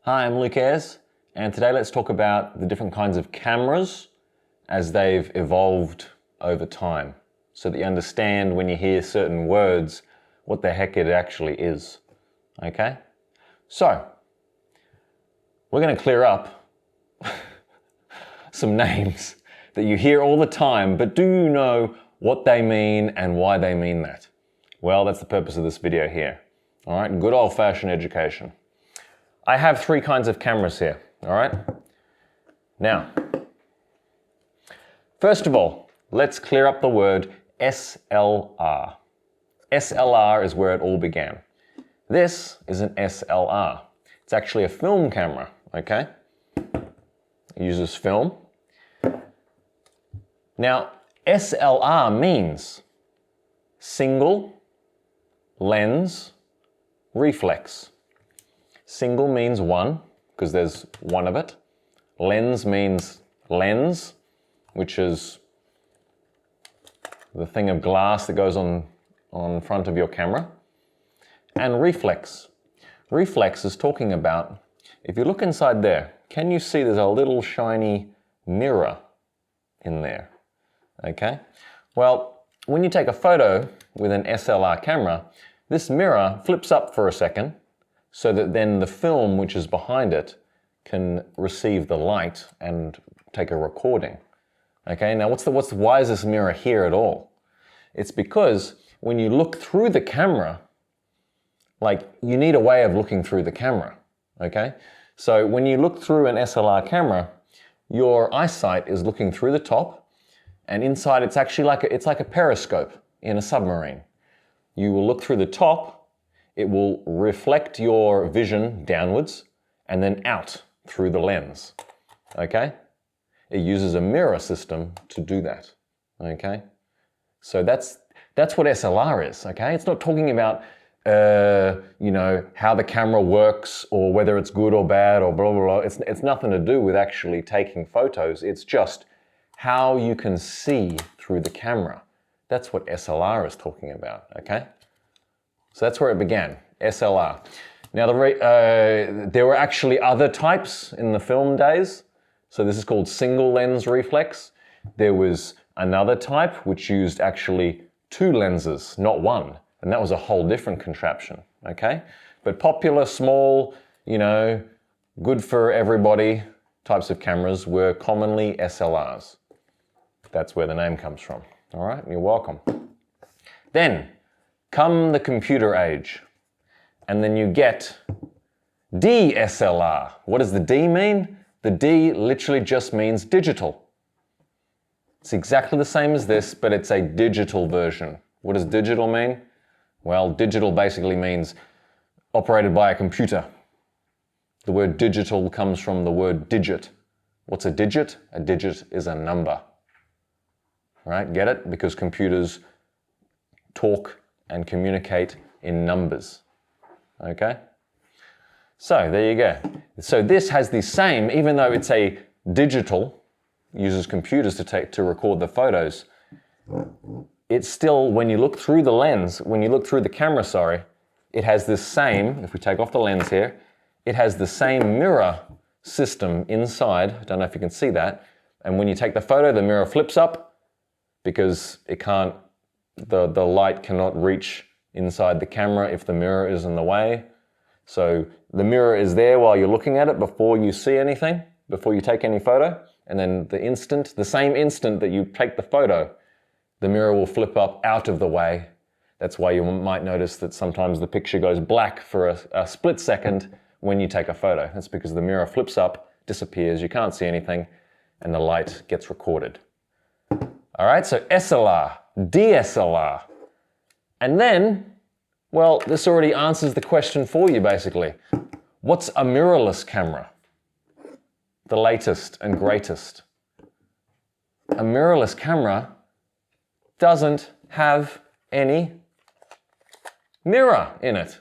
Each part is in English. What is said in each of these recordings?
Hi, I'm Ayers, and today let's talk about the different kinds of cameras as they've evolved over time, so that you understand when you hear certain words what the heck it actually is. Okay? So, we're going to clear up some names that you hear all the time, but do you know what they mean and why they mean that? Well, that's the purpose of this video here. All right, good old-fashioned education. I have three kinds of cameras here, all right? Now, first of all, let's clear up the word SLR. SLR is where it all began. This is an SLR. It's actually a film camera, okay? It uses film. Now, SLR means single lens reflex. Single means one, because there's one of it. Lens means lens, which is the thing of glass that goes on front of your camera. And reflex. Reflex is talking about, if you look inside there, can you see there's a little shiny mirror in there? Okay? Well, when you take a photo with an SLR camera, this mirror flips up for a second, so that then the film which is behind it can receive the light and take a recording. Okay, now why is this mirror here at all? It's because when you look through the camera, like you need a way of looking through the camera, okay? So when you look through an SLR camera, your eyesight is looking through the top, and inside it's actually like a periscope in a submarine. You will look through the top, it will reflect your vision downwards and then out through the lens, okay? It uses a mirror system to do that, okay? So that's what SLR is, okay? It's not talking about, how the camera works or whether it's good or bad or blah, blah, blah. It's nothing to do with actually taking photos. It's just how you can see through the camera. That's what SLR is talking about, okay? So that's where it began, SLR. Now, there were actually other types in the film days. So this is called single lens reflex. There was another type which used actually two lenses, not one. And that was a whole different contraption, okay? But popular, small, good for everybody types of cameras were commonly SLRs. That's where the name comes from. All right, you're welcome. Then, come the computer age, and then you get DSLR. What does the D mean? The D literally just means digital. It's exactly the same as this, but it's a digital version. What does digital mean? Well, digital basically means operated by a computer. The word digital comes from the word digit. What's a digit? A digit is a number. Right? Get it? Because computers talk and communicate in numbers. Okay? So there you go. So this has the same, even though it's a digital, uses computers to record the photos, it's still, when you look through the lens, when you look through the camera, it has this same, if we take off the lens here, it has the same mirror system inside. I don't know if you can see that. And when you take the photo, the mirror flips up because it can't, the light cannot reach inside the camera if the mirror is in the way. So the mirror is there while you're looking at it before you see anything, before you take any photo. And then the same instant that you take the photo, the mirror will flip up out of the way. That's why you might notice that sometimes the picture goes black for a split second when you take a photo. That's because the mirror flips up, disappears, you can't see anything, and the light gets recorded. All right, so SLR, DSLR. And then, well, this already answers the question for you, basically. What's a mirrorless camera? The latest and greatest. A mirrorless camera doesn't have any mirror in it.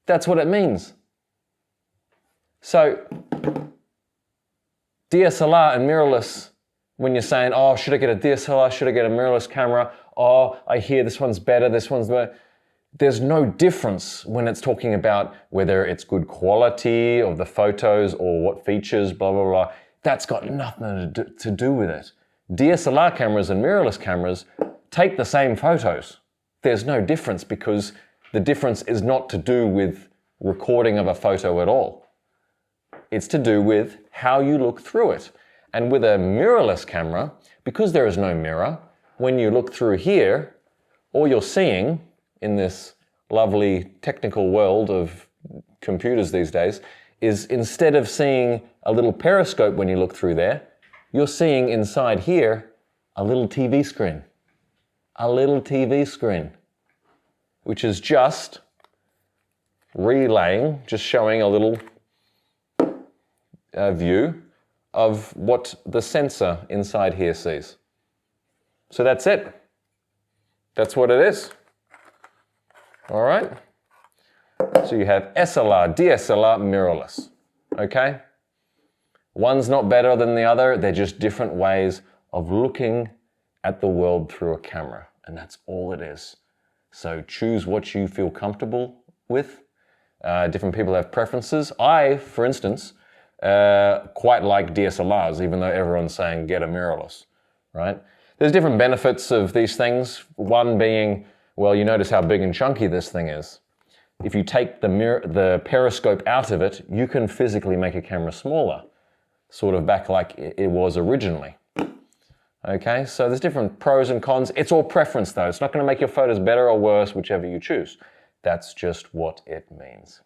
That's what it means. So, DSLR and mirrorless, when you're saying, oh, should I get a DSLR, should I get a mirrorless camera? Oh, I hear this one's better, this one's better. there's no difference when it's talking about whether it's good quality of the photos or what features, blah, blah, blah. That's got nothing to do with it. DSLR cameras and mirrorless cameras take the same photos. There's no difference because the difference is not to do with recording of a photo at all. It's to do with how you look through it. And with a mirrorless camera, because there is no mirror, when you look through here, all you're seeing in this lovely technical world of computers these days is instead of seeing a little periscope when you look through there, you're seeing inside here a little TV screen. A little TV screen, which is just relaying, just showing a little view of what the sensor inside here sees. So that's it. That's what it is. All right? So you have SLR, DSLR, mirrorless. Okay? One's not better than the other. They're just different ways of looking at the world through a camera. And that's all it is. So choose what you feel comfortable with. Different people have preferences. I, for instance, quite like DSLRs, even though everyone's saying get a mirrorless, right? There's different benefits of these things. One being, well, you notice how big and chunky this thing is. If you take the periscope out of it, you can physically make a camera smaller, sort of back like it was originally. Okay, so there's different pros and cons. It's all preference though. It's not going to make your photos better or worse, whichever you choose. That's just what it means.